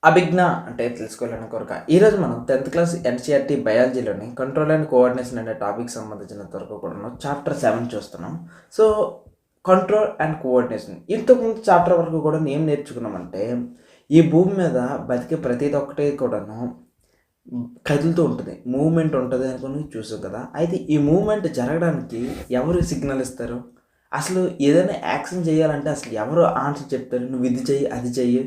అభిజ్ఞ అంటే తెలుసుకోవాలని కోరిక. ఈరోజు మనం 10th క్లాస్ ఎన్‌సీఈఆర్‌టీ బయాలజీలోని కంట్రోల్ అండ్ కోఆర్డినేషన్ అనే టాపిక్ సంబంధించినంత వరకు కూడాను చాప్టర్ 7 చూస్తున్నాం. సో, కంట్రోల్ అండ్ కోఆర్డినేషన్ ఇంతకుముందు చాప్టర్ వరకు కూడా ఏం నేర్చుకున్నామంటే, ఈ భూమి మీద బతికే ప్రతిది ఒక్కటి కూడాను కదులుతూ ఉంటుంది. మూవ్‌మెంట్ ఉంటది అనుకుని చూసాం కదా! అయితే ఈ మూవ్‌మెంట్ జరగడానికి ఎవరు సిగ్నల్ ఇస్తారు? అసలు ఏదైనా యాక్షన్ చేయాలంటే అసలు ఎవరు ఆన్సర్ చెప్తారు? నువ్వు ఇది చెయ్యి, అది చెయ్యి.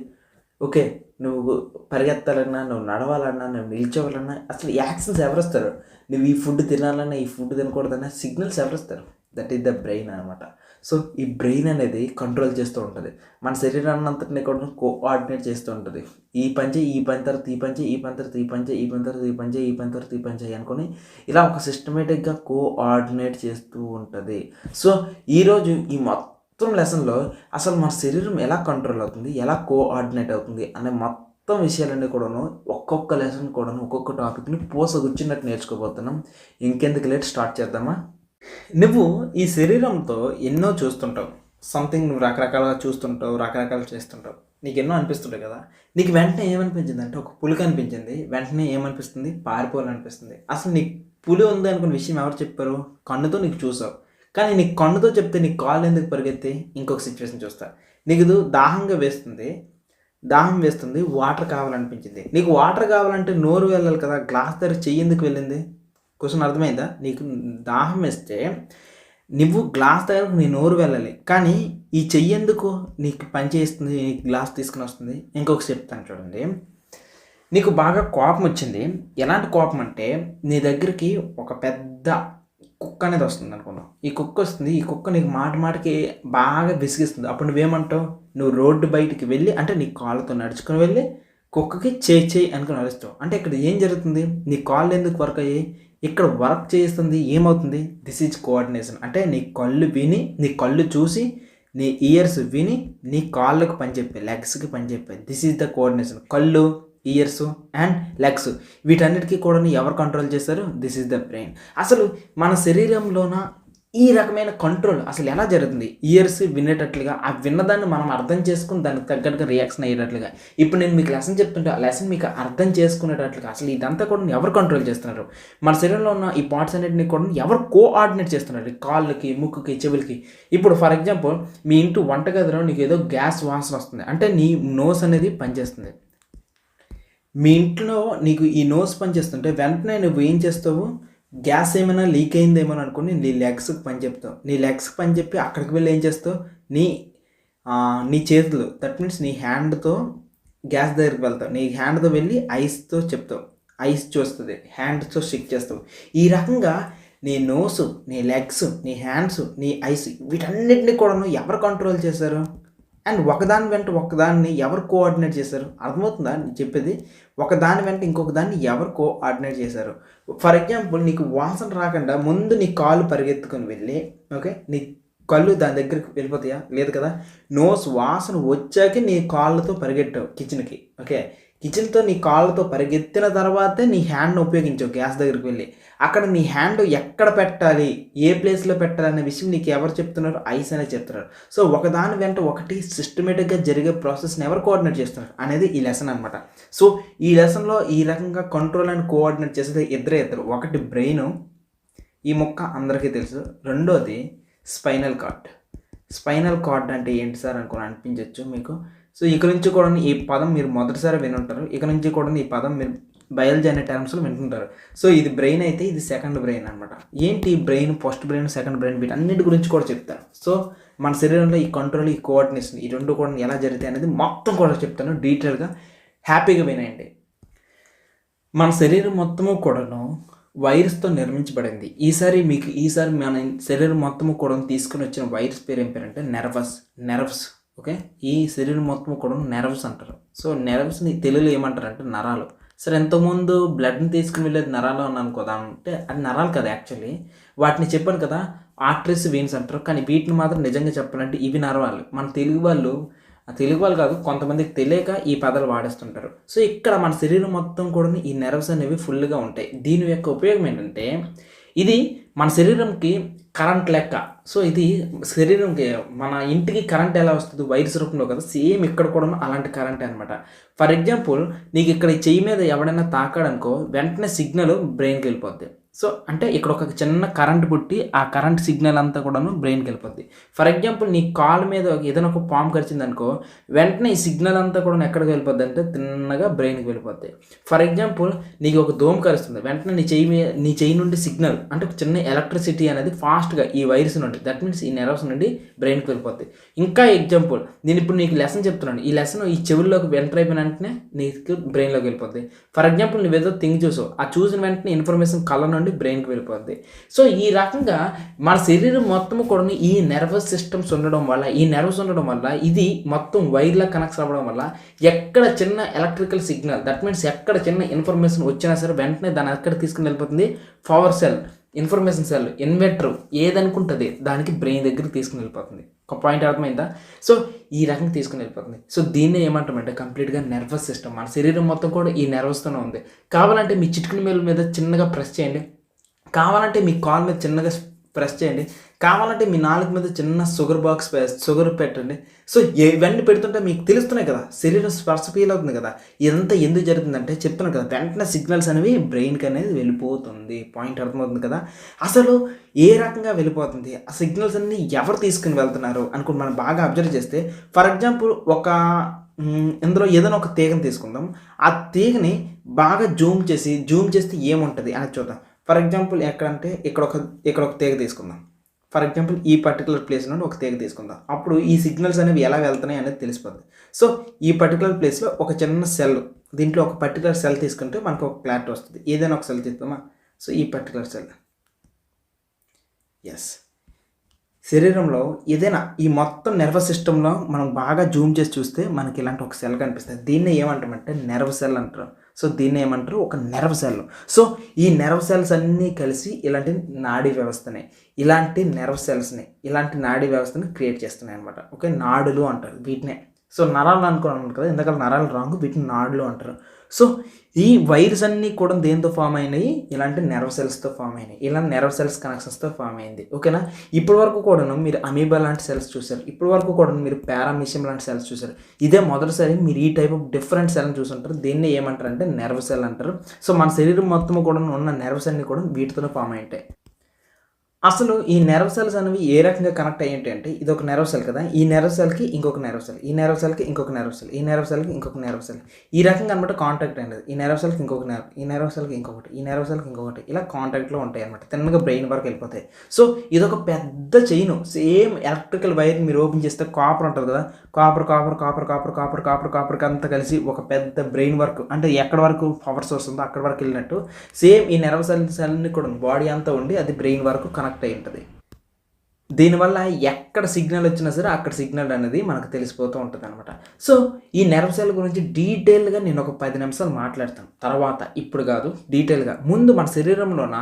ఓకే. నువ్వు పరిగెత్తాలన్నా, నువ్వు నడవాలన్నా, నువ్వు నిల్చోవాలన్నా అసలు యాక్షన్స్ ఎవరిస్తారు? నువ్వు ఈ ఫుడ్ తినాలన్నా, ఈ ఫుడ్ తినకూడదన్నా సిగ్నల్స్ ఎవరిస్తారు? దట్ ఈస్ ద బ్రెయిన్ అనమాట. సో, ఈ బ్రెయిన్ అనేది కంట్రోల్ చేస్తూ ఉంటుంది. మన శరీరాన్నంతటిని కూడా కోఆర్డినేట్ చేస్తూ ఉంటుంది. ఈ పని చెయ్యి, ఈ పని తర్వాత ఈ పని చెయ్యి, ఈ పని తర్వాత ఈ పని చెయ్యి, ఈ పని తర్వాత ఈ పని చెయ్యి, ఈ పని తర్వాత ఈ పని చెయ్యి అనుకోని ఇలా ఒక సిస్టమేటిక్‌గా కోఆర్డినేట్ చేస్తూ ఉంటది. సో, ఈరోజు ఈ మొత్తం లెసన్‌లో అసలు మన శరీరం ఎలా కంట్రోల్ అవుతుంది, ఎలా కోఆర్డినేట్ అవుతుంది అనే మొత్తం విషయాలన్నీ కూడాను ఒక్కొక్క లెసన్ కూడాను ఒక్కొక్క టాపిక్‌ని పూసగుచ్చినట్టు నేర్చుకోబోతున్నాం. ఇంకెందుకు లేట్ స్టార్ట్ చేద్దామా? నువ్వు ఈ శరీరంతో ఎన్నో చూస్తుంటావు. సంథింగ్ నువ్వు రకరకాలుగా చూస్తుంటావు, రకరకాలు చేస్తుంటావు. నీకెన్నో అనిపిస్తుంటాయి కదా! నీకు వెంటనే ఏమనిపించిందంటే ఒక పులి కనిపించింది. వెంటనే ఏమనిపిస్తుంది? పారిపోవాలనిపిస్తుంది. అసలు నీకు పులి ఉంది అనుకున్న విషయం ఎవరు చెప్పారు? కన్నుతో నీకు చూసావు. కానీ నీకు కన్నుతో చెప్తే నీకు కాళ్ళు ఎందుకు పరిగెత్తాయి? ఇంకొక సిచ్యువేషన్ చూస్తా. నీకు దాహంగా వేస్తుంది. దాహం వేస్తుంది. వాటర్ కావాలనిపించింది. నీకు వాటర్ కావాలంటే నోరు వెళ్ళాలి కదా! గ్లాస్ దగ్గర చెయ్యి ఎందుకు వెళ్ళింది? క్వశ్చన్ అర్థమైందా? నీకు దాహం వేస్తే నువ్వు గ్లాస్ దగ్గరకు నీ నోరు వెళ్ళాలి. కానీ ఈ చెయ్యి ఎందుకు నీకు పని చేస్తుంది? నీకు గ్లాస్ తీసుకుని వస్తుంది. ఇంకొక చెప్తాను చూడండి. నీకు బాగా కోపం వచ్చింది. ఎలాంటి కోపం అంటే నీ దగ్గరికి ఒక పెద్ద కుక్క అనేది వస్తుంది అనుకున్నావు. ఈ కుక్క వస్తుంది. ఈ కుక్క నీకు మాట మాటకి బాగా విసిగిస్తుంది. అప్పుడు నువ్వేమంటావు? నువ్వు రోడ్డు బయటికి వెళ్ళి అంటే నీ కాళ్ళతో నడుచుకుని వెళ్ళి కుక్కకి చేయి అనుకుని అరుస్తావు. అంటే ఇక్కడ ఏం జరుగుతుంది? నీ కాళ్ళు ఎందుకు వర్క్ అయ్యాయి? ఇక్కడ వర్క్ చేస్తుంది ఏమవుతుంది? This is coordination. అంటే నీ కళ్ళు విని, నీ కళ్ళు చూసి, నీ ఇయర్స్ విని, నీ కాళ్ళకు పని చెప్పాయి, లెగ్స్కి పని చెప్పాయి. This is the coordination. కళ్ళు, ఇయర్స్ అండ్ లెగ్స్ వీటన్నిటికీ కూడా ఎవరు కంట్రోల్ చేస్తారు? This is the brain. అసలు మన శరీరంలోన ఈ రకమైన కంట్రోల్ అసలు ఎలా జరుగుతుంది? ఇయర్స్ వినేటట్లుగా, ఆ విన్నదాన్ని మనం అర్థం చేసుకుని దానికి తగ్గట్టుగా రియాక్షన్ అయ్యేటట్లుగా. ఇప్పుడు నేను మీకు లెసన్ చెప్తుంటే ఆ లెసన్ మీకు అర్థం చేసుకునేటట్లుగా అసలు ఇదంతా కూడా ఎవరు కంట్రోల్ చేస్తున్నారు? మన శరీరంలో ఉన్న ఈ పార్ట్స్ అన్నింటినీ కూడా ఎవరు కోఆర్డినేట్ చేస్తున్నారు? కాళ్ళకి, ముక్కుకి, చెవులకి. ఇప్పుడు ఫర్ ఎగ్జాంపుల్ మీ ఇంటి వంటగదిలో నీకు ఏదో గ్యాస్ వాసన వస్తుంది అంటే నీ నోస్ అనేది పనిచేస్తుంది. మీ ఇంట్లో నీకు ఈ నోస్ పనిచేస్తుంటే వెంటనే నువ్వు ఏం చేస్తావు? గ్యాస్ ఏమైనా లీక్ అయిందేమో అనుకుని నీ లెగ్స్కి పని చెప్తావు. నీ లెగ్స్కి పని చెప్పి అక్కడికి వెళ్ళి ఏం చేస్తావు? నీ చేతులు దట్ మీన్స్ నీ హ్యాండ్తో గ్యాస్ దగ్గరికి వెళ్తావు. నీ హ్యాండ్తో వెళ్ళి ఐస్తో చెప్తావు. ఐస్ చూస్తుంది, హ్యాండ్తో చెక్ చేస్తావు. ఈ రకంగా నీ నోసు, నీ లెగ్స్, నీ హ్యాండ్స్, నీ ఐస్ వీటన్నిటిని కూడా ఎవరు కంట్రోల్ చేశారు? అండ్ ఒకదాని వెంట ఒకదాన్ని ఎవరు కోఆర్డినేట్ చేశారు? అర్థమవుతుందా నేను చెప్పేది? ఒకదాని వెంట ఇంకొక దాన్ని ఎవరు కోఆర్డినేట్ చేశారు? ఫర్ ఎగ్జాంపుల్ నీకు వాసన రాకుండా ముందు నీ కాళ్ళు పరిగెత్తుకొని వెళ్ళి, ఓకే, నీ కళ్ళు దాని దగ్గరికి వెళ్ళిపోతాయా? లేదు కదా. నోస్ వాసన వచ్చాక నీ కాళ్ళతో పరిగెట్టావు కిచెన్కి. ఓకే, కిచెన్తో నీ కాళ్ళతో పరిగెత్తిన తర్వాతే నీ హ్యాండ్ను ఉపయోగించావు గ్యాస్ దగ్గరికి వెళ్ళి. అక్కడ నీ హ్యాండ్ ఎక్కడ పెట్టాలి, ఏ ప్లేస్లో పెట్టాలి అనే విషయం నీకు ఎవరు చెప్తున్నారు? ఐస్ అనే చెప్తున్నారు. సో ఒకదాని వెంట ఒకటి సిస్టమేటిక్గా జరిగే ప్రాసెస్ని ఎవరు కోఆర్డినేట్ చేస్తున్నారు అనేది ఈ లెసన్ అనమాట. సో ఈ లెసన్లో ఈ రకంగా కంట్రోల్ అండ్ కోఆర్డినేట్ చేసేది ఇద్దరు. ఒకటి బ్రెయిన్, ఈ ముక్క అందరికీ తెలుసు. రెండోది స్పైనల్ కార్డ్. స్పైనల్ కార్డ్ అంటే ఏంటి సార్ అనుకుని అనిపించవచ్చు మీకు. సో ఇక నుంచి కూడా ఈ పదం మీరు మొదటిసారి వినుంటారు. ఇక నుంచి కూడా ఈ పదం మీరు బయాలజీ అనే టర్మ్స్లో వింటుంటారు. సో ఇది బ్రెయిన్ అయితే ఇది సెకండ్ బ్రెయిన్ అనమాట. ఏంటి brain, first brain, second brain వీటన్నిటి గురించి కూడా చెప్తాను. సో మన శరీరంలో ఈ కంట్రోల్, ఈ కోఆర్డినేషన్ ఈ రెండు కూడా ఎలా జరుగుతాయి అనేది మొత్తం కూడా చెప్తాను డీటెయిల్గా. హ్యాపీగా వినండి. మన శరీరం మొత్తము కూడాను వైరస్తో నిర్మించబడింది. ఈసారి మన శరీరం మొత్తము కూడా తీసుకుని వచ్చిన వైరస్ పేరు ఏం పేరంటే నెర్వ్స్. ఓకే, ఈ శరీరం మొత్తం కూడా నెర్వ్స్ అంటారు. సో నెర్వ్స్ని తెలుగులో ఏమంటారంటే నరాలు. సరే, ఎంతోమంది బ్లడ్ని తీసుకుని వెళ్ళేది నరాలు అని అనుకోదా అంటే అది నరాలు కదా. యాక్చువల్లీ వాటిని చెప్పాను కదా, ఆర్టరీస్, వెయిన్స్ అంటారు. కానీ వీటిని మాత్రం నిజంగా చెప్పాలంటే ఇవి నరాలు. మన తెలుగు వాళ్ళు కాదు, కొంతమందికి తెలియక ఈ పదాలు వాడేస్తుంటారు. సో ఇక్కడ మన శరీరం మొత్తం కూడా ఈ నెర్వ్స్ అనేవి ఫుల్గా ఉంటాయి. దీని యొక్క ఉపయోగం ఏంటంటే ఇది మన శరీరంకి కరెంట్ లెక్క. సో ఇది శరీరంకి మన ఇంటికి కరెంట్ ఎలా వస్తుంది వైర్స్ రూపంలో కదా, సేమ్ ఇక్కడ కూడా అలాంటి కరెంటే అనమాట. ఫర్ ఎగ్జాంపుల్ నీకు ఇక్కడ ఈ చెయ్యి మీద ఎవడైనా తాకాడనుకో వెంటనే సిగ్నల్ బ్రెయిన్కి వెళ్ళిపోద్ది. సో అంటే ఇక్కడ ఒక చిన్న కరెంట్ పుట్టి ఆ కరెంట్ సిగ్నల్ అంతా కూడాను బ్రెయిన్కి వెళ్ళిపోద్ది. ఫర్ ఎగ్జాంపుల్ నీ కాలు మీద ఏదైనా ఒక పాము కరిచింది అనుకో వెంటనే ఈ సిగ్నల్ అంతా కూడా ఎక్కడికి వెళ్ళిపోద్ది అంటే తిన్నగా బ్రెయిన్కి వెళ్ళిపోద్ది. ఫర్ ఎగ్జాంపుల్ నీకు ఒక దోమ కరుస్తుంది, వెంటనే నీ చెయ్యి నుండి సిగ్నల్ అంటే ఒక చిన్న ఎలక్ట్రిసిటీ అనేది ఫాస్ట్గా ఈ వైర్స్ నుండి, దట్ మీన్స్ ఈ నెర్వ్స్ నుండి బ్రెయిన్కి వెళ్ళిపోద్ది. ఇంకా ఎగ్జాంపుల్ నేను ఇప్పుడు నీకు లెసన్ చెప్తున్నాను, ఈ లెసన్ ఈ చెవుల్లోకి ఎంటర్ అయిపోయిన వెంటనే నీకు బ్రెయిన్లోకి వెళ్ళిపోద్ది. ఫర్ ఎగ్జాంపుల్ నువ్వేదో థింగ్ చూసావు, ఆ చూసిన వెంటనే ఇన్ఫర్మేషన్ కళ్ళ నుండి బ్రెయిన్కి వెళ్ళిపోద్ది. సో ఈ రకంగా మన శరీరం మొత్తం కూడా ఈ నర్వస్ సిస్టమ్స్ ఉండడం వల్ల, ఈ నర్వ్స్ ఉండడం వల్ల, ఇది మొత్తం వైర్లా కనెక్ట్ అవ్వడం వల్ల ఎక్కడ చిన్న ఎలక్ట్రికల్ సిగ్నల్, దట్ మీన్స్ ఎక్కడ చిన్న ఇన్ఫర్మేషన్ వచ్చినా సరే వెంటనే దాన్ని ఎక్కడ తీసుకుని వెళ్ళిపోతుంది, power cell, information cell, inverter ఏదనుకుంటుంది దానికి బ్రెయిన్ దగ్గరికి తీసుకుని వెళ్ళిపోతుంది. ఒక పాయింట్ అర్థమైందా? సో ఈ రకంగా తీసుకుని వెళ్ళిపోతుంది. సో దీన్నే ఏమంటామంటే కంప్లీట్గా నర్వస్ సిస్టమ్. మన శరీరం మొత్తం కూడా ఈ నర్వస్తోనే ఉంది. కావాలంటే మీ చిటికిన మేలు మీద చిన్నగా ప్రెస్ చేయండి, కావాలంటే మీ కాల్ మీద చిన్నగా ప్రెస్ చేయండి, కావాలంటే మీ నాలుగు మీద చిన్న షుగర్ పెట్టండి. సో ఇవన్నీ పెడుతుంటే మీకు తెలుస్తున్నాయి కదా, శరీరం స్పర్శ ఫీల్ అవుతుంది కదా. ఇదంతా ఎందుకు జరుగుతుందంటే చెప్తున్నాను కదా, వెంటనే సిగ్నల్స్ అనేవి బ్రెయిన్కి అనేది వెళ్ళిపోతుంది. పాయింట్ అర్థమవుతుంది కదా. అసలు ఏ రకంగా వెళ్ళిపోతుంది, ఆ సిగ్నల్స్ అన్ని ఎవరు తీసుకుని వెళ్తున్నారు అనుకుని మనం బాగా అబ్జర్వ్ చేస్తే, ఫర్ ఎగ్జాంపుల్ ఇందులో ఏదైనా ఒక తీగని తీసుకుందాం, ఆ తీగని బాగా జూమ్ చేస్తే ఏముంటుంది అని చూద్దాం. ఫర్ ఎగ్జాంపుల్ ఎక్కడంటే ఇక్కడ ఒక తీగ తీసుకుందాం. ఫర్ ఎగ్జాంపుల్ ఈ పర్టికులర్ ప్లేస్ నుండి ఒక తీగ తీసుకుందాం. అప్పుడు ఈ సిగ్నల్స్ అనేవి ఎలా వెళ్తున్నాయి అనేది తెలిసిపోతుంది. సో ఈ పర్టికులర్ ప్లేస్లో ఒక చిన్న సెల్, దీంట్లో ఒక పర్టికులర్ సెల్ తీసుకుంటే మనకు ఒక క్లారిటీ వస్తుంది. ఏదైనా ఒక సెల్ తీద్దామా? సో ఈ పర్టికులర్ సెల్, ఎస్, శరీరంలో ఏదైనా ఈ మొత్తం నర్వస్ సిస్టంలో మనం బాగా జూమ్ చేసి చూస్తే మనకి ఇలాంటి ఒక సెల్ కనిపిస్తుంది. దీన్ని ఏమంటామంటే నెర్వ్ సెల్ అంటారు. సో దీన్ని ఏమంటారు, ఒక నెర్వ్ సెల్. సో ఈ నెర్వ్ సెల్స్ అన్నీ కలిసి ఇలాంటి నాడీ వ్యవస్థని, ఇలాంటి నాడీ వ్యవస్థని క్రియేట్ చేస్తున్నాయి అనమాట. ఓకే, నాడులు అంటారు వీటినే. సో నరాలు అనుకున్నాను కదా, ఎందుకంటే నరాలు రాంగ్, వీటిని నాడులు అంటారు. సో ఈ వైర్స్ అన్నీ కూడా దేంతో ఫామ్ అయినాయి, ఇలాంటి నెర్వ్ సెల్స్తో ఫామ్ అయినాయి, ఇలాంటి నెర్వ్ సెల్స్ కనెక్షన్స్తో ఫామ్ అయింది. ఓకేనా. ఇప్పటి వరకు కూడాను మీరు అమీబా లాంటి సెల్స్ చూసారు, ఇప్పటి వరకు కూడా మీరు పారామీషియం లాంటి సెల్స్ చూసారు. ఇదే మొదటిసారి మీరు ఈ టైప్ ఆఫ్ డిఫరెంట్ సెల్ని చూసుంటారు. దీన్ని ఏమంటారు అంటే నెర్వ్ సెల్ అంటారు. సో మన శరీరం మొత్తం కూడా ఉన్న నెర్వ్స్ అన్నీ కూడా వీటితోనే ఫామ్ అయి ఉంటాయి. అసలు ఈ నెర్వ్ సెల్స్ అనేవి ఏ రకంగా కనెక్ట్ అయ్యేంటి అంటే, ఇది ఒక నెర్వ్ సెల్ కదా, ఈ నెర్వ్ సెల్కి ఇంకొక నెర్వ్ సెల్, ఈ నెర్వ్ సెల్కి ఇంకొక నెర్వ్ సెల్, ఈ నెర్వ్ సెల్కి ఇంకొక నెర్వ్ సెల్, ఈ రకంగా అనమాట కాంటాక్ట్ అనేది. ఈ నెర్వ్ సెల్కి ఇంకొక నెర్వ్, ఈ నెర్వ్ సెల్కి ఇంకొకటి, ఈ నెర్వ్ సెల్కి ఇంకొకటి, ఇలా కాంటాక్ట్లో ఉంటాయి అనమాట. తిన్నగా బ్రెయిన్ వరకు వెళ్ళిపోతాయి. సో ఇదొక పెద్ద చైన్. సేమ్ ఎలక్ట్రికల్ వైర్ మీరు ఓపెన్ చేస్తే కాపర్ ఉంటుంది కదా, కాపర్ అంతా కలిసి ఒక పెద్ద బ్రెయిన్ వర్క్, అంటే ఎక్కడ వరకు పవర్ సోర్స్ ఉందో అక్కడ వరకు వెళ్ళినట్టు సేమ్ ఈ నెర్వ్ సెల్ని కూడా బాడీ అంతా ఉండి అది బ్రెయిన్ వరకు కనెక్ట్ అయి ఉంటుంది. దీనివల్ల ఎక్కడ సిగ్నల్ వచ్చినా సరే అక్కడ సిగ్నల్ అనేది మనకు తెలిసిపోతూ ఉంటుంది అనమాట. సో ఈ నెర్వ్ సెల్ గురించి డీటెయిల్గా నేను ఒక 10 నిమిషాలు మాట్లాడతాను తర్వాత, ఇప్పుడు కాదు, డీటెయిల్గా. ముందు మన శరీరంలోన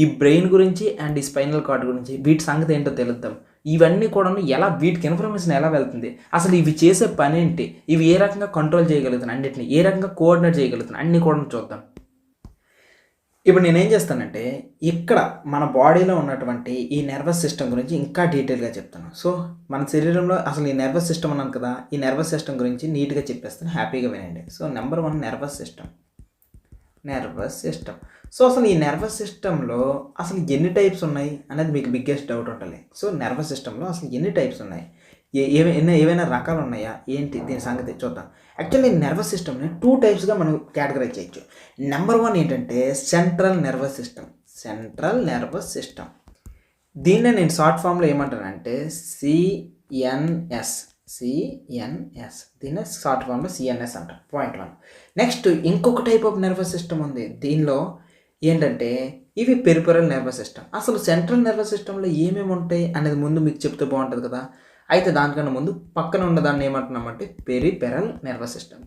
ఈ బ్రెయిన్ గురించి అండ్ ఈ స్పైనల్ కార్డ్ గురించి వీటి సంగతి ఏంటో తెలుద్దాం. ఇవన్నీ కూడా వీటికి ఇన్ఫర్మేషన్ ఎలా వెళ్తుంది, అసలు ఇవి చేసే పని ఏంటి, ఇవి ఏ రకంగా కంట్రోల్ చేయగలుగుతున్నాయి, అన్నిటిని ఏ రకంగా కోఆర్డినేట్ చేయగలుగుతున్నాయి అన్నీ కూడా చూద్దాం. ఇప్పుడు నేనేం చేస్తానంటే ఇక్కడ మన బాడీలో ఉన్నటువంటి ఈ నర్వస్ సిస్టమ్ గురించి ఇంకా డీటెయిల్గా చెప్తాను. సో మన శరీరంలో అసలు ఈ నర్వస్ సిస్టమ్ అన్నాను కదా, ఈ నర్వస్ సిస్టమ్ గురించి నీట్గా చెప్పేస్తాను, హ్యాపీగా వినండి. So number 1 nervous system. So అసలు ఈ నర్వస్ సిస్టంలో అసలు ఎన్ని టైప్స్ ఉన్నాయి అనేది మీకు బిగ్గెస్ట్ డౌట్ ఉంటుంది. సో నర్వస్ సిస్టంలో అసలు ఎన్ని టైప్స్ ఉన్నాయి, ఏవైనా రకాలు ఉన్నాయా ఏంటి, దీని సంగతి చూద్దాం. యాక్చువల్లీ నర్వస్ సిస్టమ్ని 2 టైప్స్గా మనం కేటగరైజ్ చేయొచ్చు. నెంబర్ 1 ఏంటంటే సెంట్రల్ నర్వస్ సిస్టమ్. దీన్నే నేను షార్ట్ ఫామ్లో ఏమంటానంటే సిఎన్ఎస్. దీన్నే షార్ట్ ఫామ్లో సిఎన్ఎస్ అంటారు. పాయింట్ 1. నెక్స్ట్ ఇంకొక టైప్ ఆఫ్ నర్వస్ సిస్టమ్ ఉంది. దీనిలో ఏంటంటే ఇవి పెరిఫెరల్ నర్వస్ సిస్టమ్. అసలు సెంట్రల్ నర్వస్ సిస్టంలో ఏమేమి ఉంటాయి అనేది ముందు మీకు చెప్తే బాగుంటుంది కదా. అయితే దానికన్నా ముందు పక్కన ఉన్న దాన్ని ఏమంటున్నామంటే పెరిఫెరల్ నర్వస్ సిస్టమ్.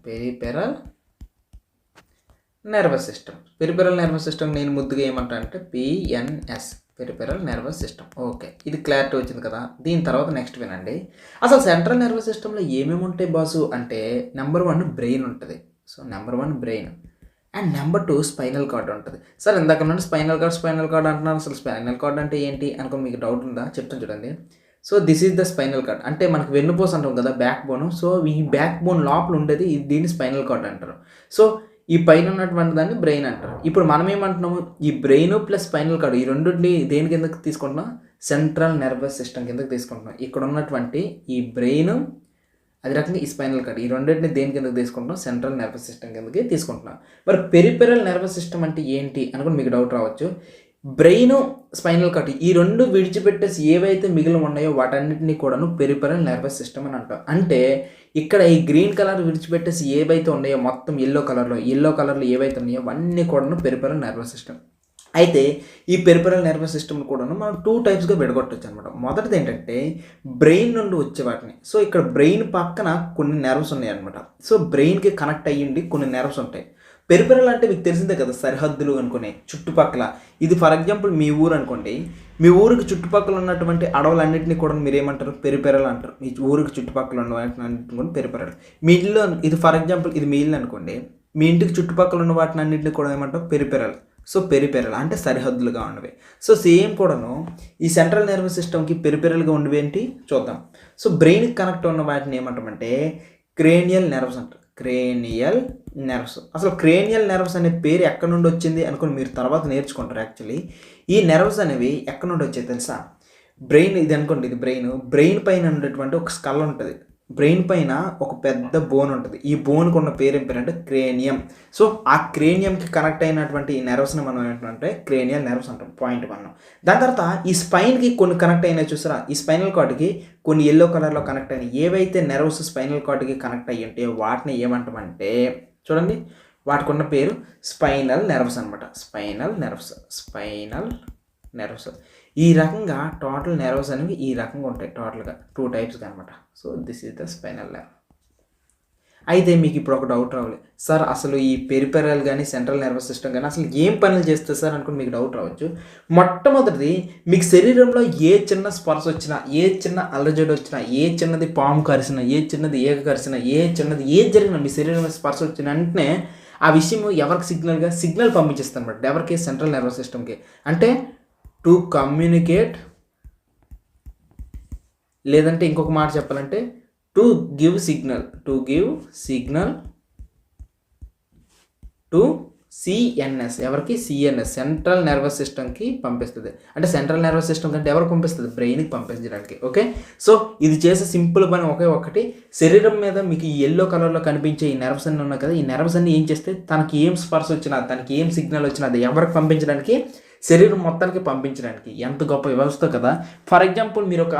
నేను ముద్దుగా ఏమంటానంటే PNS, peripheral nervous system. Okay, ఇది క్లారిటీ వచ్చింది కదా. దీని తర్వాత నెక్స్ట్ వినండి. అసలు సెంట్రల్ నర్వస్ సిస్టంలో ఏమేమి ఉంటాయి బాసు అంటే నెంబర్ 1 బ్రెయిన్ ఉంటుంది. So number 1 brain. And number 2 spinal cord ఉంటుంది. సార్ ఇందాక నుండి స్పైనల్ కార్డ్ అంటున్నారు. అసలు స్పైనల్ కార్డ్ అంటే ఏంటి అనుకుని మీకు డౌట్ ఉందా? చెప్తాను చూడండి. So this is the spinal cord. అంటే మనకు వెన్నుపూస అంటాం కదా, బ్యాక్ బోన్. సో ఈ బ్యాక్ బోన్ లోపల ఉండేది దీన్ని స్పైనల్ కార్డ్ అంటారు. సో ఈ పైన ఉన్నటువంటి దాన్ని బ్రెయిన్ అంటారు. ఇప్పుడు మనం ఏమంటున్నాము, ఈ బ్రెయిన్ ప్లస్ స్పైనల్ కార్డ్ ఈ రెండింటిని దేని కిందకి తీసుకుంటున్నాం? సెంట్రల్ నర్వస్ సిస్టమ్ కిందకి తీసుకుంటున్నాం. ఇక్కడ ఉన్నటువంటి ఈ బ్రెయిన్, అదే రకంగా ఈ స్పైనల్ కార్డ్, ఈ రెండింటిని దేని కిందకి తీసుకుంటున్నాం? సెంట్రల్ నర్వస్ సిస్టమ్ కిందకి తీసుకుంటున్నాం. మరి పెరిఫెరల్ నర్వస్ సిస్టమ్ అంటే ఏంటి అనుకుని మీకు డౌట్ రావచ్చు. బ్రెయిన్, స్పైనల్ కార్డ్ ఈ రెండు విడిచిపెట్టేసి ఏవైతే మిగిలిన ఉన్నాయో వాటన్నిటిని కూడాను పెరిఫెరల్ నర్వస్ సిస్టమ్ అని అంటాం. అంటే ఇక్కడ ఈ గ్రీన్ కలర్ విడిచిపెట్టేసి ఏవైతే ఉన్నాయో మొత్తం ఎల్లో కలర్లో ఏవైతే ఉన్నాయో అవన్నీ కూడాను పెరిఫెరల్ నర్వస్ సిస్టమ్. అయితే ఈ పెరిఫెరల్ నర్వస్ సిస్టమ్ కూడాను మనం 2 టైప్స్గా విడగొట్టచ్చు అనమాట. మొదటిది ఏంటంటే బ్రెయిన్ నుండి వచ్చే వాటిని. సో ఇక్కడ బ్రెయిన్ పక్కన కొన్ని నెర్వ్స్ ఉన్నాయి అనమాట. సో బ్రెయిన్కి కనెక్ట్ అయ్యిండి కొన్ని నెర్వ్స్ ఉంటాయి. పెరిఫెరల్ అంటే మీకు తెలిసిందే కదా, సరిహద్దులు అనుకునే చుట్టుపక్కల. ఇది ఫర్ ఎగ్జాంపుల్ మీ ఊరు అనుకోండి, మీ ఊరికి చుట్టుపక్కల ఉన్నటువంటి అడవులన్నింటినీ కూడా మీరు ఏమంటారు? పెరిఫెరల్ అంటారు. మీ ఊరికి చుట్టుపక్కల ఉన్న వాటిని కూడా పెరిఫెరల్. మీ ఇల్లు, ఇది ఫర్ ఎగ్జాంపుల్ ఇది మీ ఇల్లు అనుకోండి, మీ ఇంటికి చుట్టుపక్కల ఉన్న వాటిని అన్నింటినీ కూడా ఏమంటారు? పెరిఫెరల్. సో పెరిఫెరల్ అంటే సరిహద్దులుగా ఉన్నవి. సో సేమ్ కూడాను ఈ సెంట్రల్ నర్వస్ సిస్టమ్కి పెరిఫెరల్గా ఉండేవి ఏంటి చూద్దాం. సో బ్రెయిన్కి కనెక్ట్ ఉన్న వాటిని ఏమంటామంటే క్రేనియల్ నెర్వ్స్ అంటారు. Cranial nerves. అసలు క్రేనియల్ నెర్వ్స్ అనే పేరు ఎక్కడి నుండి వచ్చింది అనుకుని మీరు తర్వాత నేర్చుకుంటారు. యాక్చువల్లీ ఈ నెర్వ్స్ అనేవి ఎక్కడి నుండి వచ్చాయి తెలుసా? బ్రెయిన్ ఇది అనుకోండి, ఇది బ్రెయిన్ పైన ఉండేటువంటి ఒక స్కల్ ఉంటుంది. బ్రెయిన్ పైన ఒక పెద్ద బోన్ ఉంటుంది. ఈ బోన్కి ఉన్న పేరు ఏం పేరు అంటే క్రేనియం. సో ఆ క్రేనియంకి కనెక్ట్ అయినటువంటి ఈ నెర్వ్స్ని మనం ఏంటంటే క్రేనియల్ నెర్వ్స్ అంటాం. పాయింట్ 1. దాని తర్వాత ఈ స్పైన్కి కొన్ని కనెక్ట్ అయినాయి చూసారా? ఈ స్పైనల్ కార్డ్కి కొన్ని ఎల్లో కలర్లో కనెక్ట్ అయినాయి. ఏవైతే నెర్వ్స్ స్పైనల్ కార్డ్కి కనెక్ట్ అయ్యి ఉంటే వాటిని ఏమంటామంటే చూడండి, వాటికి ఉన్న పేరు స్పైనల్ నెర్వ్స్ అనమాట. Spinal nerves. ఈ రకంగా టోటల్ నెర్వ్స్ అనేవి ఈ రకంగా ఉంటాయి. టోటల్గా 2 టైప్స్గా అనమాట. So this is the spinal nerve. అయితే మీకు ఇప్పుడు ఒక డౌట్ రావాలి, సార్ అసలు ఈ పెరిఫెరల్ కానీ సెంట్రల్ నర్వస్ సిస్టమ్ కానీ అసలు ఏం పనులు చేస్తుంది సార్ అనుకుని మీకు డౌట్ రావచ్చు. మొట్టమొదటిది, మీకు శరీరంలో ఏ చిన్న స్పర్శ వచ్చినా, ఏ చిన్న అల్లజడి వచ్చినా, ఏ చిన్నది పాము కరిసినా, ఏ చిన్నది ఈగ కరిసినా, ఏ చిన్నది ఏది జరిగినా మీ శరీరంలో స్పర్శ వచ్చిన వెంటనే ఆ విషయం ఎవరికి సిగ్నల్ పంపించేస్తుంది అనమాట. ఎవరికి? సెంట్రల్ నర్వస్ సిస్టమ్కి. అంటే టు కమ్యూనికేట్, లేదంటే ఇంకొక మాట చెప్పాలంటే to give signal to CNS. ఎవరికి? సిఎన్ఎస్, సెంట్రల్ నర్వస్ సిస్టమ్కి పంపిస్తుంది. అంటే సెంట్రల్ నర్వస్ సిస్టమ్ కంటే ఎవరికి పంపిస్తుంది? బ్రెయిన్కి పంపించడానికి. ఓకే. సో ఇది చేసే సింపుల్ పని ఒకే ఒకటి. శరీరం మీద మీకు ఈ ఎల్లో కలర్లో కనిపించే ఈ నెర్వ్స్ అన్నీ ఉన్నాయి కదా, ఈ నెర్వ్స్ అన్నీ ఏం చేస్తే తనకి ఏం స్పర్శ వచ్చినా, తనకి ఏం సిగ్నల్ వచ్చినా అది ఎవరికి పంపించడానికి? శరీరం మొత్తానికి పంపించడానికి. ఎంత గొప్ప వ్యవస్థ కదా. ఫర్ ఎగ్జాంపుల్ మీరు ఒక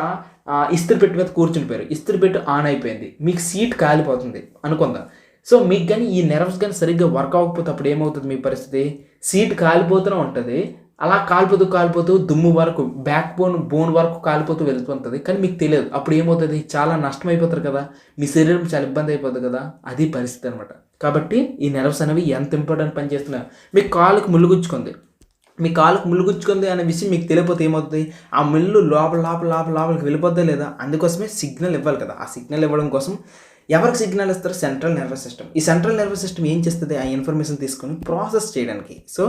ఇస్త్రీ పెట్టి మీద కూర్చునిపోయారు, ఇస్త్రీ పెట్టి ఆన్ అయిపోయింది, మీకు సీట్ కాలిపోతుంది అనుకుందాం. సో మీకు కానీ ఈ నెర్వ్స్ కానీ సరిగ్గా వర్క్ అవ్వకపోతే అప్పుడు ఏమవుతుంది మీ పరిస్థితి? సీట్ కాలిపోతూనే ఉంటుంది. అలా కాలిపోతూ దుమ్ము వరకు బ్యాక్ బోన్ వరకు కాలిపోతూ వెళ్తుంటుంది. కానీ మీకు తెలియదు. అప్పుడు ఏమవుతుంది? చాలా నష్టం అయిపోతారు కదా, మీ శరీరం చాలా ఇబ్బంది అయిపోతుంది కదా. అది పరిస్థితి అనమాట. కాబట్టి ఈ నెర్వ్స్ అనేవి ఎంత ఇంపార్టెంట్ పని చేస్తున్నాయి. మీ కాలుకి ముళ్ళుగుచ్చుకుంది అనే విషయం మీకు తెలియకపోతే ఏమవుతుంది? ఆ ముళ్ళు లోపలికి వెళ్ళిపోద్దా లేదా? అందుకోసమే సిగ్నల్ ఇవ్వాలి కదా. ఆ సిగ్నల్ ఇవ్వడం కోసం ఎవరికి సిగ్నల్ ఇస్తారు? Central nervous system. ఈ సెంట్రల్ నర్వస్ సిస్టమ్ ఏం చేస్తుంది? ఆ ఇన్ఫర్మేషన్ తీసుకొని ప్రాసెస్ చేయడానికి. సో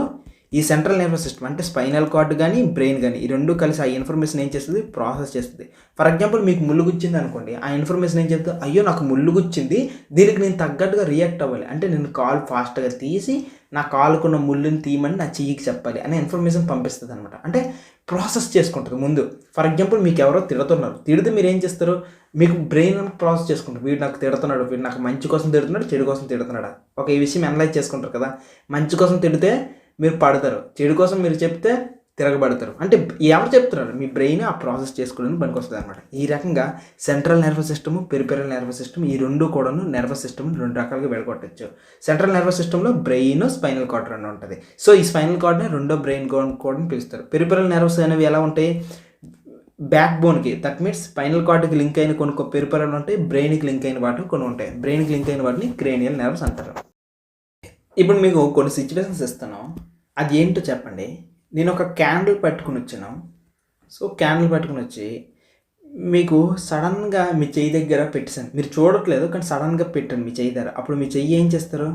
ఈ సెంట్రల్ నర్వస్ సిస్టమ్ అంటే స్పైనల్ కార్డ్ కానీ బ్రెయిన్ కానీ ఈ రెండు కలిసి ఆ ఇన్ఫర్మేషన్ ఏం చేస్తుంది? ప్రాసెస్ చేస్తుంది. ఫర్ ఎగ్జాంపుల్ మీకు ముళ్ళు గుచ్చింది అనుకోండి, ఆ ఇన్ఫర్మేషన్ ఏం చేస్తుంది? అయ్యో నాకు ముళ్ళు గుచ్చింది, దీనికి నేను తగ్గట్టుగా రియాక్ట్ అవ్వాలి అంటే నేను కాల్ ఫాస్ట్గా తీసి నా కాలుకున్న ముళ్ళుని తీయమని నా చెయ్యికి చెప్పాలి అనే ఇన్ఫర్మేషన్ పంపిస్తుంది అనమాట. అంటే ప్రాసెస్ చేసుకుంటుంది ముందు. ఫర్ ఎగ్జాంపుల్ మీకు ఎవరో తిడుతున్నారు, తిడితే మీరు ఏం చేస్తారు? మీకు బ్రెయిన్ ప్రాసెస్ చేసుకుంటారు. వీడు నాకు తిడుతున్నాడు, వీడు నాకు మంచి కోసం తిడుతున్నాడు, చెడు కోసం తిడుతున్నాడు. ఒక ఈ విషయం అనలైజ్ చేసుకుంటారు కదా. మంచి కోసం తిడితే మీరు పడతారు, చెడు కోసం మీరు చెప్తే తిరగబడతారు. అంటే ఎవరు చెప్తున్నారు? మీ బ్రెయిన్ ఆ ప్రాసెస్ చేసుకోవడానికి పనికొస్తుంది అనమాట. ఈ రకంగా central nervous system, peripheral nervous system ఈ రెండు కూడాను నర్వస్ సిస్టమ్ 2 రకాలుగా విడగొట్టచ్చు. సెంట్రల్ నర్వస్ సిస్టంలో బ్రెయిన్, స్పైనల్ కార్డ్ 2 ఉంటుంది. సో ఈ స్పైనల్ కార్డ్ని రెండో బ్రెయిన్ కార్డ్ అని పిలుస్తారు. పెరిఫెరల్ నర్వస్ అనేవి ఎలా ఉంటాయి? బ్యాక్ బోన్కి, దట్ మీన్స్ స్పైనల్ కార్డ్కి లింక్ అయిన కొన్ని పెరిఫెరల్ ఉంటాయి, బ్రెయిన్కి లింక్ అయిన వాటిని కొన్ని ఉంటాయి. బ్రెయిన్కి లింక్ అయిన వాటిని క్రేనియల్ నర్వ్స్ అంటారు. ఇప్పుడు మీకు కొన్ని సిచ్యువేషన్స్ ఇస్తాను, అది ఏంటో చెప్పండి. నేను ఒక క్యాండిల్ పట్టుకుని వచ్చాను. సో క్యాండిల్ పట్టుకుని వచ్చి మీకు సడన్గా మీ చెయ్యి దగ్గర పెట్టేసాను. మీరు చూడట్లేదు కానీ సడన్గా పెట్టాను మీ చెయ్యి దగ్గర. అప్పుడు మీ చెయ్యి ఏం చేస్తారు?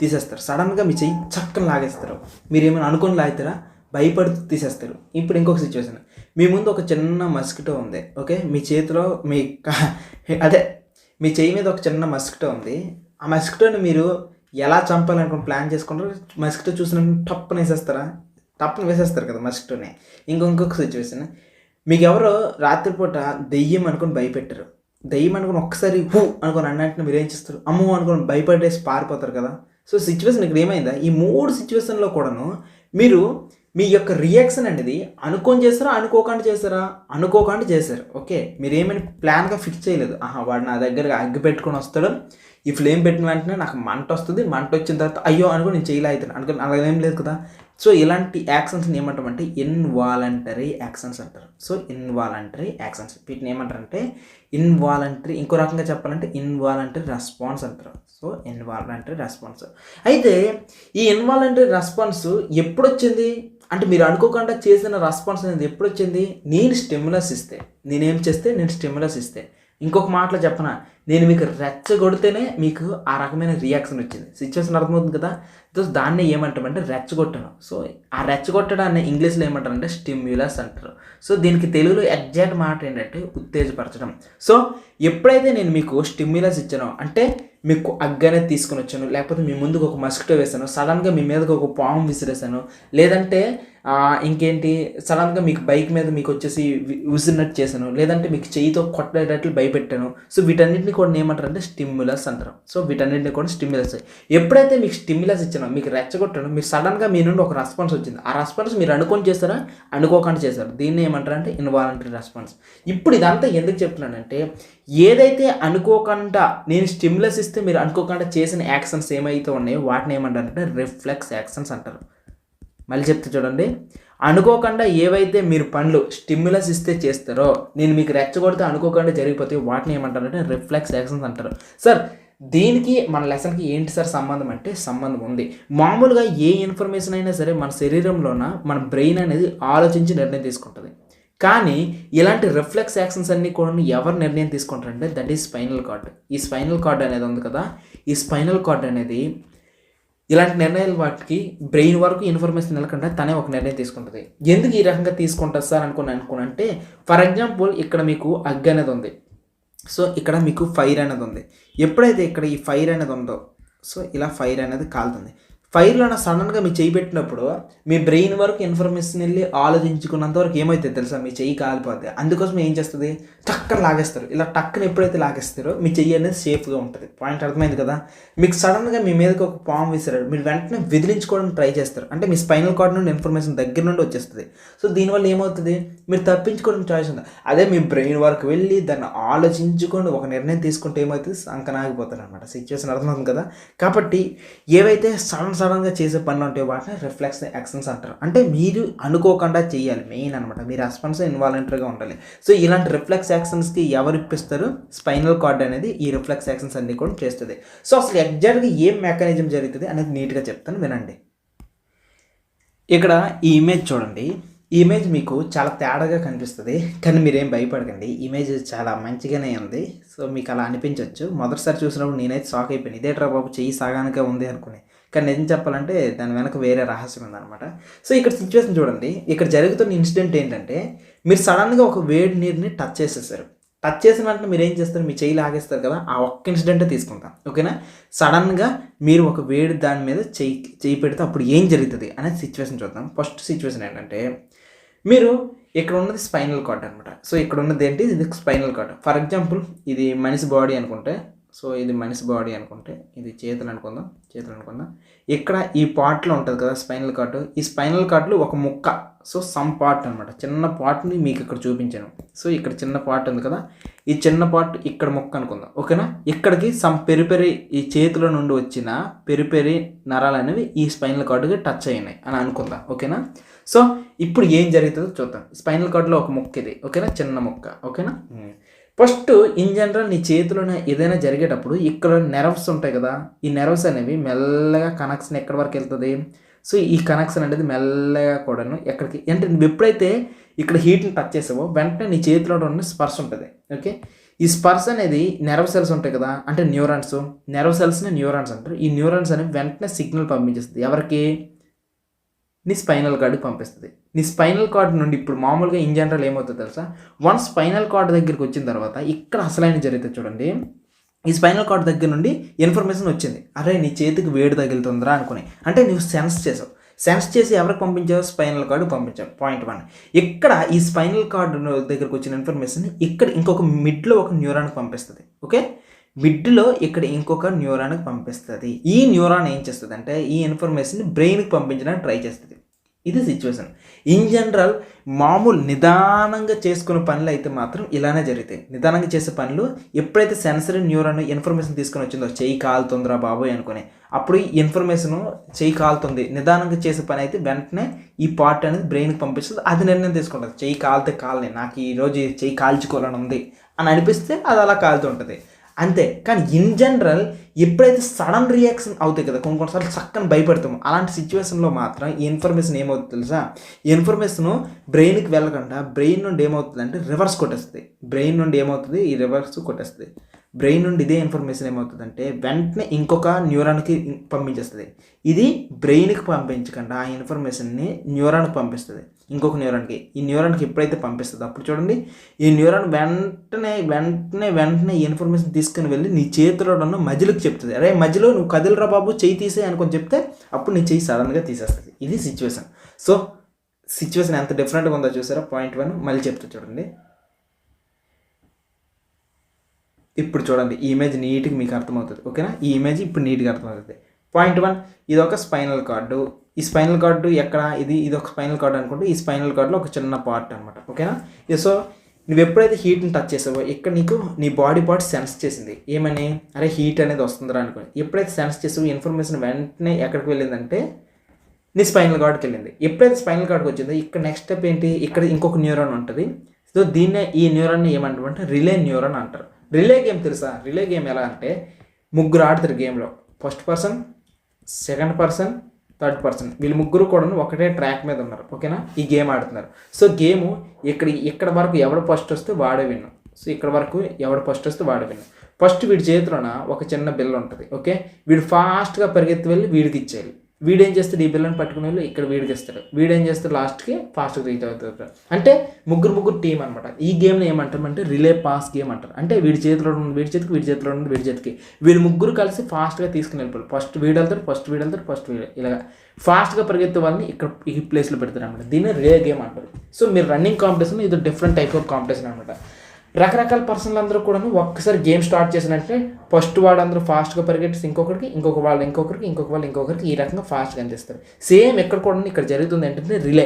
తీసేస్తారు. సడన్గా మీ చెయ్యి చక్కని లాగేస్తారు. మీరు ఏమైనా అనుకొని లాగుతారా? భయపడుతూ తీసేస్తారు. ఇప్పుడు ఇంకొక సిచ్యువేషన్, మీ ముందు ఒక చిన్న మస్కిటో ఉంది. ఓకే, మీ చేతిలో అదే మీ చెయ్యి మీద ఒక చిన్న మస్కిటో ఉంది. ఆ మస్కిటోని మీరు ఎలా చంపాలనుకుని ప్లాన్ చేసుకుంటారు? మస్కిటో చూసిన టప్పున వేసేస్తారు కదా మస్కిటోని. ఇంకొక సిచ్యువేషన్, మీకు ఎవరో రాత్రిపూట దెయ్యం అనుకుని భయపెట్టారు. దెయ్యం అనుకుని ఒక్కసారి హూ అనుకుని అన్నట్టు మీరు ఏం చేస్తారు? అమ్మో అనుకుని భయపడేసి పారిపోతారు కదా. సో సిచ్యువేషన్ ఇక్కడ ఏమైందా? ఈ 3 సిచ్యువేషన్లో కూడాను మీరు మీ యొక్క రియాక్షన్ అనేది అనుకొని చేస్తారా, అనుకోకుండా చేశారు. ఓకే, మీరు ఏమైనా ప్లాన్గా ఫిక్స్ చేయలేదు. వాడు నా దగ్గర అగ్గి పెట్టుకొని వస్తాడు, ఈ ఫ్లేమ్ పెట్టిన వెంటనే నాకు మంట వస్తుంది, మంట వచ్చిన తర్వాత అయ్యో అనుకో నేను చేయలేవుతాను అనుకుని అలా ఏం లేదు కదా. సో ఇలాంటి యాక్షన్స్ని ఏమంటామంటే ఇన్వాలంటరీ యాక్షన్స్ అంటారు. సో ఇన్వాలంటరీ యాక్షన్స్ వీటిని ఏమంటారంటే ఇన్వాలంటరీ, ఇంకో రకంగా చెప్పాలంటే ఇన్వాలంటరీ రెస్పాన్స్ అంటారు. So involuntary response. అయితే ఈ ఇన్వాలంటరీ రెస్పాన్స్ ఎప్పుడు వచ్చింది అంటే మీరు అనుకోకుండా చేసిన రెస్పాన్స్ అనేది ఎప్పుడు వచ్చింది? నేను స్టిమ్యులస్ ఇస్తే. ఇంకొక మాటలో చెప్పనా, నేను మీకు రెచ్చగొడితేనే మీకు ఆ రకమైన రియాక్షన్ వచ్చింది. సిచ్యువేషన్ అర్థమవుతుంది కదా. సో దాన్ని ఏమంటామంటే రెచ్చగొట్టడం. సో ఆ రెచ్చగొట్టడాన్ని ఇంగ్లీష్లో ఏమంటారంటే స్టిమ్యులస్ అంటారు. సో దీనికి తెలుగులో ఎగ్జాక్ట్ మాట ఏంటంటే ఉత్తేజపరచడం. సో ఎప్పుడైతే నేను మీకు స్టిమ్యులస్ ఇచ్చానో అంటే మీకు అగ్గనే తీసుకుని వచ్చాను, లేకపోతే మీ ముందుకు ఒక మస్కిటో వేసాను, సడన్గా మీ మీదకి ఒక పాము విసిరేసాను, లేదంటే ఇంకేంటి సడన్గా మీకు బైక్ మీద మీకు వచ్చేసి విసిరినట్టు చేశాను, లేదంటే మీకు చెయ్యితో కొట్టేటట్లు భయపెట్టాను. సో వీటన్నిటిని కూడా ఏమంటారంటే స్టిమ్యులస్ అంటారు. సో వీటన్నిటిని కూడా స్టిమ్యులస్. ఎప్పుడైతే మీకు స్టిమ్యులస్ ఇచ్చానో, మీకు రెచ్చగొట్టానో, మీరు సడన్గా మీ నుండి ఒక రెస్పాన్స్ వచ్చింది. ఆ రెస్పాన్స్ మీరు అనుకొని చేస్తారా, అనుకోకుండా చేశారు. దీన్ని ఏమంటారంటే ఇన్వాలంటరీ రెస్పాన్స్. ఇప్పుడు ఇదంతా ఎందుకు చెప్తున్నానంటే, ఏదైతే అనుకోకుండా నేను స్టిమ్యులస్ ఇస్తే మీరు అనుకోకుండా చేసిన యాక్షన్స్ ఏమైతే ఉన్నాయో వాటిని ఏమంటారంటే రిఫ్లెక్స్ యాక్షన్స్ అంటారు. మళ్ళీ చెప్తే చూడండి, అనుకోకుండా ఏవైతే మీరు పనులు స్టిమ్యులస్ ఇస్తే చేస్తారో, నేను మీకు రెచ్చగొడితే అనుకోకుండా జరిగిపోతే వాటిని ఏమంటారంటే రిఫ్లెక్స్ యాక్షన్స్ అంటారు. సార్ దీనికి మన లెసన్కి ఏంటి సార్ సంబంధం అంటే సంబంధం ఉంది. మామూలుగా ఏ ఇన్ఫర్మేషన్ అయినా సరే మన శరీరంలోన మన బ్రెయిన్ అనేది ఆలోచించి నిర్ణయం తీసుకుంటుంది. కానీ ఇలాంటి రిఫ్లెక్స్ యాక్షన్స్ అన్నీ కూడా ఎవరు నిర్ణయం తీసుకుంటారంటే దట్ ఈజ్ స్పైనల్ కార్డ్. ఈ స్పైనల్ కార్డ్ అనేది ఉంది కదా, ఈ స్పైనల్ కార్డ్ అనేది ఇలాంటి నిర్ణయాలు వాటికి బ్రెయిన్ వరకు ఇన్ఫర్మేషన్ వెళ్ళకుండా తనే ఒక నిర్ణయం తీసుకుంటుంది. ఎందుకు ఈ రకంగా తీసుకుంటుంది సార్ అనుకున్నానంటే, ఫర్ ఎగ్జాంపుల్ ఇక్కడ మీకు అగ్గి అనేది ఉంది. సో ఇక్కడ మీకు ఫైర్ అనేది ఉంది. ఎప్పుడైతే ఇక్కడ ఈ ఫైర్ అనేది ఉందో, సో ఇలా ఫైర్ అనేది కాలుతుంది. ఫైర్లో సడన్గా మీ చెయ్యి పెట్టినప్పుడు మీ బ్రెయిన్ వరకు ఇన్ఫర్మేషన్ వెళ్ళి ఆలోచించుకున్నంత వరకు ఏమవుతుంది తెలుసా, మీ చెయ్యి కాలిపోద్ది. అందుకోసం ఏం చేస్తుంది, టక్కన లాగేస్తారు. ఇలా టక్కన ఎప్పుడైతే లాగేస్తారో మీ చెయ్యి అనేది సేఫ్గా ఉంటుంది. పాయింట్ అర్థమైంది కదా. మీకు సడన్గా మీ మీదకి ఒక పాము విసిరాడు, మీరు వెంటనే విదిలించుకోవడానికి ట్రై చేస్తారు. అంటే మీ స్పైనల్ కార్డ్ నుండి ఇన్ఫర్మేషన్ దగ్గర నుండి వచ్చేస్తుంది. సో దీనివల్ల ఏమవుతుంది, మీరు తప్పించుకోవడం చాయిస్ ఉంది. అదే మీ బ్రెయిన్ వరకు వెళ్ళి దాన్ని ఆలోచించుకొని ఒక నిర్ణయం తీసుకుంటే ఏమవుతుంది, సంకనాగిపోతారు అనమాట. సిచ్యువేషన్ అర్థమవుతుంది కదా. కాబట్టి ఏవైతే సడన్గా చేసే పనులు ఉంటాయి వాటిని రిఫ్లెక్స్ యాక్షన్స్ అంటారు. అంటే మీరు అనుకోకుండా చేయాలి మెయిన్ అనమాట. మీ రెస్పాన్స్ ఇన్వాలంటరీగా ఉండాలి. సో ఇలాంటి రిఫ్లెక్స్ యాక్షన్స్కి ఎవరు ఇప్పిస్తారు, స్పైనల్ కార్డ్ అనేది ఈ రిఫ్లెక్స్ యాక్షన్స్ అన్ని కూడా చేస్తుంది. సో అసలు ఎగ్జాక్ట్గా ఏం మెకానిజం జరుగుతుంది అనేది నీట్గా చెప్తాను వినండి. ఇక్కడ ఈ ఇమేజ్ చూడండి. ఈ ఇమేజ్ మీకు చాలా తేడాగా కనిపిస్తుంది, కానీ మీరేం భయపడకండి. ఇమేజ్ చాలా మంచిగానే ఉంది. సో మీకు అలా అనిపించవచ్చు. మొదటిసారి చూసినప్పుడు నేనైతే షాక్ అయిపోయాను, ఇదేట్రా బాబు చెయ్యి సగానికే ఉంది అనుకుని. కానీ నిజం చెప్పాలంటే దాని వెనక వేరే రహస్యం ఉందన్నమాట. సో ఇక్కడ సిచ్యువేషన్ చూడండి. ఇక్కడ జరుగుతున్న ఇన్సిడెంట్ ఏంటంటే, మీరు సడన్గా ఒక వేడి నీరుని టచ్ చేసేసారు. టచ్ చేసిన వెంటనే మీరు ఏం చేస్తారు, మీ చెయ్యి లాగేస్తారు కదా. ఆ ఒక్క ఇన్సిడెంటే తీసుకుంటాం, ఓకేనా. సడన్గా మీరు ఒక వేడి దాని మీద చెయ్యి పెడితే అప్పుడు ఏం జరుగుతుంది అనేది సిచ్యువేషన్ చూద్దాం. ఫస్ట్ సిచ్యువేషన్ ఏంటంటే, మీరు ఇక్కడ ఉన్నది స్పైనల్ కార్డ్ అనమాట. సో ఇక్కడ ఉన్నది ఏంటి, ఇది స్పైనల్ కార్డ్. ఫర్ ఎగ్జాంపుల్ ఇది మనిషి బాడీ అనుకుంటే, సో ఇది మనిషి బాడీ అనుకుంటే, ఇది చేతులు అనుకుందాం. ఇక్కడ ఈ పార్ట్లో ఉంటుంది కదా స్పైనల్ కార్డ్. ఈ స్పైనల్ కార్డ్లో ఒక ముక్క, సో సమ్ పార్ట్ అనమాట, చిన్న పార్ట్ని మీకు ఇక్కడ చూపించాను. సో ఇక్కడ చిన్న పార్ట్ ఉంది కదా, ఈ చిన్న పార్ట్ ఇక్కడ ముక్క అనుకుందాం, ఓకేనా. ఇక్కడికి సమ్ పెరిపెరి, ఈ చేతుల నుండి వచ్చిన పెరిపెరి నరాలు అనేవి ఈ స్పైనల్ కార్డ్కి టచ్ అయినాయి అని అనుకుందాం, ఓకేనా. సో ఇప్పుడు ఏం జరుగుతుందో చూద్దాం. స్పైనల్ కార్డ్లో ఒక ముక్క ఇది, ఓకేనా, చిన్న ముక్క, ఓకేనా. ఫస్ట్ ఇన్ జనరల్ నీ చేతిలోనే ఏదైనా జరిగేటప్పుడు ఇక్కడ నెర్వ్స్ ఉంటాయి కదా, ఈ నెర్వ్స్ అనేవి మెల్లగా కనెక్షన్ ఎక్కడి వరకు వెళ్తుంది. సో ఈ కనెక్షన్ అనేది మెల్లగా కూడాను ఎక్కడికి అంటే నువ్వు ఎప్పుడైతే ఇక్కడ హీట్ని టచ్ చేసావో వెంటనే నీ చేతిలో ఉన్న స్పర్శ ఉంటుంది, ఓకే. ఈ స్పర్శ అనేది నెర్వ్ సెల్స్ ఉంటాయి కదా, అంటే న్యూరాన్స్, నెర్వ్ సెల్స్ని న్యూరాన్స్ అంటారు. ఈ న్యూరాన్స్ అనేవి వెంటనే సిగ్నల్ పంపించేస్తుంది. ఎవరికి? నీ స్పైనల్ కార్డ్కి పంపిస్తుంది. నీ స్పైనల్ కార్డ్ నుండి ఇప్పుడు మామూలుగా ఇన్ జనరల్ ఏమవుతుందో తెలుసా, వన్స్ స్పైనల్ కార్డ్ దగ్గరికి వచ్చిన తర్వాత ఇక్కడ అసలైన జరిగితే చూడండి, ఈ స్పైనల్ కార్డ్ దగ్గర నుండి ఇన్ఫర్మేషన్ వచ్చింది, అరే నీ చేతికి వేడి తగులుతుందిరా అనుకుని, అంటే నువ్వు సెన్స్ చేసావు. సెన్స్ చేసి ఎవరికి పంపించావు? స్పైనల్ కార్డు పంపించావు. పాయింట్ 1. ఇక్కడ ఈ స్పైనల్ కార్డు దగ్గరకు వచ్చిన ఇన్ఫర్మేషన్ ఇక్కడ ఇంకొక మిడ్లో ఒక న్యూరాన్కి పంపిస్తుంది. ఓకే, మిడ్లో ఇక్కడ ఇంకొక న్యూరాన్కి పంపిస్తుంది. ఈ న్యూరాన్ ఏం చేస్తుంది అంటే ఈ ఇన్ఫర్మేషన్ బ్రెయిన్కి పంపించడానికి ట్రై చేస్తుంది. ఇది సిచ్యువేషన్. ఇన్ జనరల్ మామూలు నిదానంగా చేసుకునే పనులు అయితే మాత్రం ఇలానే జరుగుతాయి. నిదానంగా చేసే పనులు ఎప్పుడైతే సెన్సరీ న్యూరాన్ ఇన్ఫర్మేషన్ తీసుకొని వచ్చిందో, చెయ్యి కాలుతుందిరా బాబోయ్ అనుకుని, అప్పుడు ఈ ఇన్ఫర్మేషన్ చెయ్యి కాలుతుంది, నిదానంగా చేసే పని అయితే వెంటనే ఈ పార్ట్ అనేది బ్రెయిన్కి పంపిస్తుంది. అది నిర్ణయం తీసుకుంటుంది, చెయ్యి కాలితే కాలని, నాకు ఈరోజు చెయ్యి కాల్చుకోవాలని ఉంది అని అనిపిస్తే అది అలా కాలుతుంటుంది అంతే. కానీ ఇన్ జనరల్ ఎప్పుడైతే సడన్ రియాక్షన్ అవుతాయి కదా, కొన్నిసార్లు చక్కని భయపడతాము, అలాంటి సిచ్యువేషన్లో మాత్రం ఈ ఇన్ఫర్మేషన్ ఏమవుతుంది తెలుసా, ఈ ఇన్ఫర్మేషన్ బ్రెయిన్కి వెళ్ళకుండా బ్రెయిన్ నుండి ఏమవుతుంది అంటే రివర్స్ కొట్టేస్తుంది. బ్రెయిన్ నుండి ఏమవుతుంది, ఈ రివర్స్ కొట్టేస్తుంది. బ్రెయిన్ నుండి ఇదే ఇన్ఫర్మేషన్ ఏమవుతుందంటే వెంటనే ఇంకొక న్యూరాన్కి పంపించేస్తుంది. ఇది బ్రెయిన్కి పంపించకుండా ఆ ఇన్ఫర్మేషన్ని న్యూరాన్కి పంపిస్తుంది, ఇంకొక న్యూరాన్కి. ఈ న్యూరాన్కి ఎప్పుడైతే పంపిస్తుందో అప్పుడు చూడండి, ఈ న్యూరాన్ వెంటనే ఈ ఇన్ఫర్మేషన్ తీసుకుని వెళ్ళి నీ చేతిలో ఉన్న మజిల్కి చెప్తుంది, అరే మధ్యలో నువ్వు కదిలిరా బాబు చెయ్యి తీసే అనుకొని చెప్తే అప్పుడు నీ చెయ్యి సడన్గా తీసేస్తుంది. ఇది సిచ్యువేషన్. సో సిచ్యువేషన్ ఎంత డిఫరెంట్గా ఉందో చూసారా. పాయింట్ 1 మళ్ళీ చెప్తా చూడండి. ఇప్పుడు చూడండి, ఈ ఇమేజ్ నీట్గా మీకు అర్థమవుతుంది. ఓకేనా, ఈ ఇమేజ్ ఇప్పుడు నీట్గా అర్థమవుతుంది. పాయింట్ 1, ఇది ఒక స్పైనల్ కార్డు. ఈ స్పైనల్ కార్డు ఎక్కడ, ఇది ఒక స్పైనల్ కార్డు అనుకుంటే ఈ స్పైనల్ కార్డులో ఒక చిన్న పార్ట్ అనమాట. ఓకేనా, సో నువ్వు ఎప్పుడైతే హీట్ని టచ్ చేసావో ఇక్కడ నీకు నీ బాడీ పార్ట్ సెన్స్ చేసింది, ఏమని, అరే హీట్ అనేది వస్తుందిరా అనుకుని. ఎప్పుడైతే సెన్స్ చేసావో ఇన్ఫర్మేషన్ వెంటనే ఎక్కడికి వెళ్ళిందంటే నీ స్పైనల్ కార్డ్కి వెళ్ళింది. ఎప్పుడైతే స్పైనల్ కార్డ్కి వచ్చిందో ఇక్కడ నెక్స్ట్ స్టెప్ ఏంటి, ఇక్కడ ఇంకొక న్యూరాన్ ఉంటుంది. సో ఈ న్యూరాన్ని ఏమంటారంటే రిలే న్యూరాన్ అంటారు. రిలే గేమ్ తెలుసా? రిలే గేమ్ ఎలా అంటే ముగ్గురు ఆడతారు గేమ్లో, first person, second person, third person. వీళ్ళు ముగ్గురు కూడా ఒకటే ట్రాక్ మీద ఉన్నారు. ఓకేనా, ఈ గేమ్ ఆడుతున్నారు. సో గేము ఇక్కడ వరకు ఎవడు ఫస్ట్ వస్తే వాడే విన్ను. సో ఇక్కడ వరకు ఎవడు ఫస్ట్ వస్తే వాడే విన్ను. ఫస్ట్ వీడి చేతిలోన ఒక చిన్న బిల్ల ఉంటుంది. ఓకే, వీడు ఫాస్ట్గా పరిగెత్తి వెళ్ళి వీడికి ఇచ్చేయాలి. వీడేం చేస్తాడు, ఈ బిల్లని పట్టుకుని వెళ్ళి ఇక్కడ వీడికి ఇస్తాడు. వీడేం చేస్తాడు, లాస్ట్కి ఫాస్ట్గా రీచ్ అవుతాడు. అంటే ముగ్గురు టీం అనమాట. ఈ గేమ్ని ఏమంటారంటే రిలే పాస్ గేమ్ అంటారు. అంటే వీడి చేతిలో ఉంది వీడి చేతికి, వీడి చేతిలో ఉంది వీడి చేతికి, వీళ్ళు ముగ్గురు కలిసి ఫాస్ట్గా తీసుకుని వెళ్ళిపోవాలి. ఫస్ట్ వీడు వెళ్తాడు, ఫస్ట్ వీడు ఇలాగా ఫాస్ట్గా పరిగెత్తే వాళ్ళని ఇక్కడ ఈ ప్లేస్లో పెడతారు అనమాట. దీన్ని రిలే గేమ్ అంటారు. సో మీరు రన్నింగ్ కాంపిటీషన్, ఇది డిఫరెంట్ టైప్ ఆఫ్ కాంపిటీషన్ అనమాట. రకరకాల పర్సన్లు అందరూ కూడా ఒక్కసారి గేమ్ స్టార్ట్ చేసినట్టే ఫస్ట్ వాళ్ళందరూ ఫాస్ట్గా పరిగెట్టి ఇంకొక వాళ్ళు ఇంకొకరికి ఈ రకంగా ఫాస్ట్గా అందిస్తారు. సేమ్ ఎక్కడ కూడా ఇక్కడ జరుగుతుంది ఏంటంటే రిలే.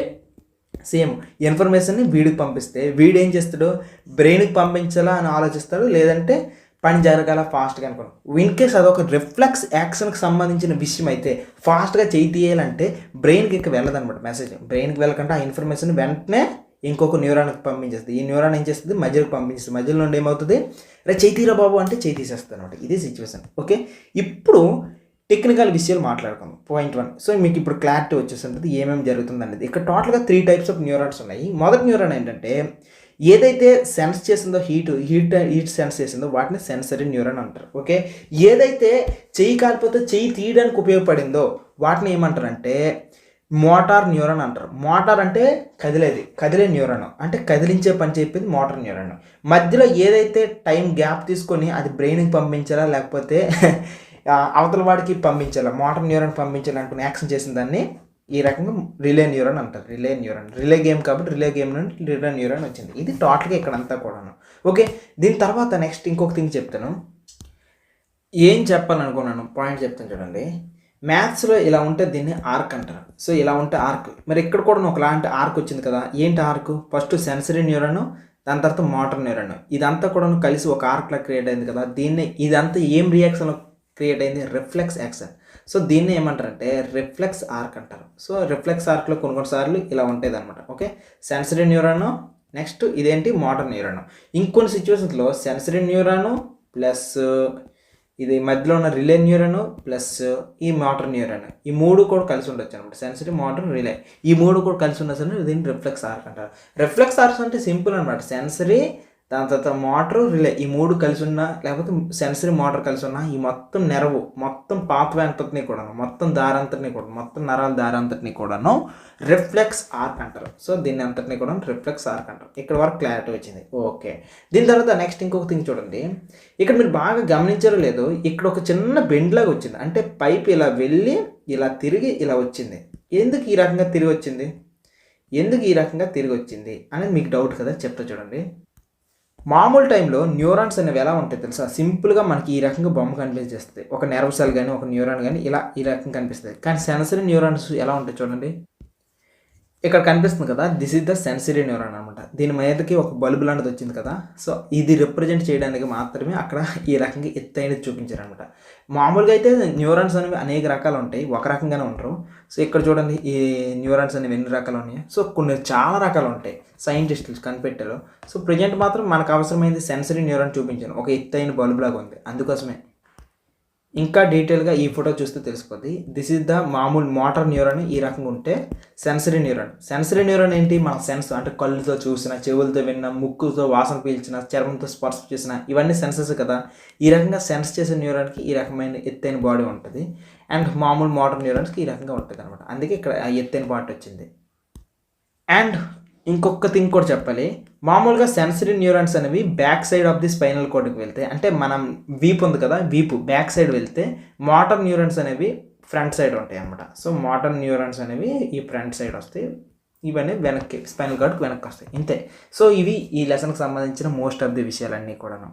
సేమ్ ఇన్ఫర్మేషన్ని వీడికి పంపిస్తే వీడు ఏం చేస్తాడు, బ్రెయిన్కి పంపించాలా అని ఆలోచిస్తాడు, లేదంటే పని జరగాల ఫాస్ట్గా అనుకోండి. ఇన్ కేస్ అదొక రిఫ్లెక్స్ యాక్షన్కి సంబంధించిన విషయం అయితే ఫాస్ట్గా చేయి తీయాలంటే బ్రెయిన్కి ఇంకా వెళ్ళదనమాట మెసేజ్. బ్రెయిన్కి వెళ్ళకుండా ఆ ఇన్ఫర్మేషన్ వెంటనే ఇంకొక న్యూరాన్కి పంపించేస్తుంది. ఈ న్యూరాన్ ఏం చేస్తుంది, మధ్యలోకి పంపించేస్తుంది. మధ్యలో నుండి ఏమవుతుంది, రే చేయి తీరా బాబు అంటే చేయి తీసేస్తుంది అనమాట. ఇది సిచ్యువేషన్. ఓకే, ఇప్పుడు టెక్నికల్ విషయాలు మాట్లాడుకుందాం. పాయింట్ 1. సో మీకు ఇప్పుడు క్లారిటీ వచ్చేసింది ఏమేమి జరుగుతుంది అనేది. ఇక్కడ టోటల్గా 3 టైప్స్ ఆఫ్ న్యూరాన్స్ ఉన్నాయి. మొదటి న్యూరాన్ ఏంటంటే ఏదైతే సెన్స్ చేసిందో హీట్ సెన్స్ చేసిందో వాటిని సెన్సరీ న్యూరాన్ అంటారు. ఓకే, ఏదైతే చెయ్యి కాలిపోతే చెయ్యి తీయడానికి ఉపయోగపడిందో వాటిని ఏమంటారంటే మోటార్ న్యూరాన్ అంటారు. మోటార్ అంటే కదిలే న్యూరాన్, అంటే కదిలించే పని చెప్పింది మోటార్ న్యూరాన్. మధ్యలో ఏదైతే టైం గ్యాప్ తీసుకొని అది బ్రెయిన్కి పంపించాలా లేకపోతే అవతల వాడికి పంపించాలా, మోటార్ న్యూరాన్ పంపించాలి అనుకుని యాక్షన్ చేసిన దాన్ని ఈ రకంగా రిలే న్యూరాన్ అంటారు. రిలే గేమ్ కాబట్టి రిలే గేమ్ నుండి రిలే న్యూరాన్ వచ్చింది. ఇది టోటల్గా ఇక్కడంతా కూడాను. ఓకే, దీని తర్వాత నెక్స్ట్ ఇంకొక థింగ్ చెప్తాను. ఏం చెప్పాలనుకున్నాను పాయింట్ చెప్తాను చూడండి. మ్యాథ్స్లో ఇలా ఉంటే దీన్ని ఆర్క్ అంటారు. సో ఇలా ఉంటే ఆర్క్. మరి ఇక్కడ కూడా ఒకలాంటి ఆర్క్ వచ్చింది కదా. ఏంటి ఆర్క్, ఫస్ట్ సెన్సరీ న్యూరాన్, దాని తర్వాత మోటార్ న్యూరాన్, ఇదంతా కూడా కలిసి ఒక ఆర్క్లా క్రియేట్ అయింది కదా. ఇదంతా ఏం రియాక్షన్లో క్రియేట్ అయింది, రిఫ్లెక్స్ యాక్షన్. సో దీన్ని ఏమంటారంటే రిఫ్లెక్స్ ఆర్క్ అంటారు. సో రిఫ్లెక్స్ ఆర్క్లో కొన్నిసార్లు ఇలా ఉంటుంది అనమాట. ఓకే, సెన్సరీ న్యూరాను, నెక్స్ట్ ఇదేంటి మోటార్ న్యూరాన్. ఇంకొన్ని సిచ్యువేషన్స్లో సెన్సరీ న్యూరాను ప్లస్ ఇది మధ్యలో ఉన్న రిలే న్యూరాన్ ప్లస్ ఈ మోటార్ న్యూరాన్, ఈ మూడు కూడా కలిసి ఉండొచ్చు అనమాట. సెన్సరీ, మోటార్, రిలే, ఈ మూడు కూడా కలిసి ఉన్న సరే దీన్ని రిఫ్లెక్స్ ఆర్క్ అంటారు. రిఫ్లెక్స్ ఆర్క్స్ అంటే సింపుల్ అనమాట. సెన్సరీ, దాని తర్వాత మోటారు రిలే ఈ 3 కలిసి ఉన్న లేకపోతే సెన్సరీ మోటార్ కలిసి ఉన్న ఈ మొత్తం నెరవు మొత్తం పాత్వే అంతటిని కూడాను మొత్తం దారంతటిని కూడా మొత్తం నరాల దారంతటిని కూడాను రిఫ్లెక్స్ ఆర్క్ అంటారు. సో దీన్ని అంతటిని కూడా రిఫ్లెక్స్ ఆర్క్ అంటారు. ఇక్కడ వరకు క్లారిటీ వచ్చింది. ఓకే, దీని తర్వాత నెక్స్ట్ ఇంకొక థింగ్ చూడండి. ఇక్కడ మీరు బాగా గమనించారో లేదో ఇక్కడ ఒక చిన్న బెండ్ లాగా వచ్చింది. అంటే పైప్ ఇలా వెళ్ళి ఇలా తిరిగి ఇలా వచ్చింది. ఎందుకు ఈ రకంగా తిరిగి వచ్చింది, ఎందుకు ఈ రకంగా తిరిగి వచ్చింది అనేది మీకు డౌట్ కదా, చెప్తా చూడండి. మామూలు టైంలో న్యూరాన్స్ అనేవి ఎలా ఉంటాయి తెలుసా? సింపుల్గా మనకి ఈ రకంగా బొమ్మ కనిపించేస్తుంది. ఒక నెర్వ్ సెల్ కానీ ఒక న్యూరాన్ కానీ ఇలా ఈ రకంగా కనిపిస్తుంది. కానీ సెన్సరీ న్యూరాన్స్ ఎలా ఉంటాయి చూడండి. ఇక్కడ కనిపిస్తుంది కదా, this is the sensory neuron అనమాట. దీని మీదకి ఒక బల్బు లాంటిది వచ్చింది కదా. సో ఇది రిప్రజెంట్ చేయడానికి మాత్రమే అక్కడ ఈ రకంగా ఎత్తైనది చూపించారనమాట. మామూలుగా అయితే న్యూరాన్స్ అనేవి అనేక రకాలు ఉంటాయి, ఒక రకంగానే ఉంటారు. సో ఇక్కడ చూడండి ఈ న్యూరాన్స్ అనేవి ఎన్ని రకాలు ఉన్నాయి. సో కొన్ని చాలా రకాలు ఉంటాయి, సైంటిస్టులు కనిపెట్టారు. సో ప్రజెంట్ మాత్రం మనకు అవసరమైంది సెన్సరీ న్యూరాన్ చూపించాను, ఒక ఎత్తైన బల్బు లాగా ఉంది, అందుకోసమే. ఇంకా డీటెయిల్గా ఈ ఫోటో చూస్తే తెలిసిపోద్ది. దిస్ ఇస్ ద మామూలు మోటార్ న్యూరాన్ ఈ రకంగా ఉంటే సెన్సరీ న్యూరాన్ ఏంటి, మన సెన్స్ అంటే కళ్ళుతో చూసిన, చెవులతో విన్న, ముక్కుతో వాసన పీల్చిన, చర్మంతో స్పర్శ చేసిన, ఇవన్నీ సెన్సెస్ కదా. ఈ రకంగా సెన్స్ చేసే న్యూరాన్కి ఈ రకమైన ఎత్తైన బాడీ ఉంటుంది. అండ్ మామూలు మోటార్ న్యూరాన్స్కి ఈ రకంగా ఉంటుంది అనమాట. అందుకే ఇక్కడ ఆ ఎత్తైన పార్ట్ వచ్చింది. అండ్ ఇంకొక థింగ్ కూడా చెప్పాలి. మామూలుగా సెన్సరీ న్యూరాన్స్ అనేవి back side of the spinal కార్డ్కి వెళ్తే, అంటే మనం వీపు ఉంది కదా, వీపు బ్యాక్ సైడ్ వెళ్తే మోటార్ న్యూరాన్స్ అనేవి ఫ్రంట్ సైడ్ ఉంటాయి అన్నమాట. సో మోటార్ న్యూరాన్స్ అనేవి ఈ ఫ్రంట్ సైడ్ వస్తాయి, ఇవన్నీ వెనక్కి స్పైనల్ కార్డ్కి వెనక్కి వస్తాయి, ఇంతే. సో ఇవి ఈ లెసన్కి సంబంధించిన మోస్ట్ ఆఫ్ ది విషయాలన్నీ కూడాను.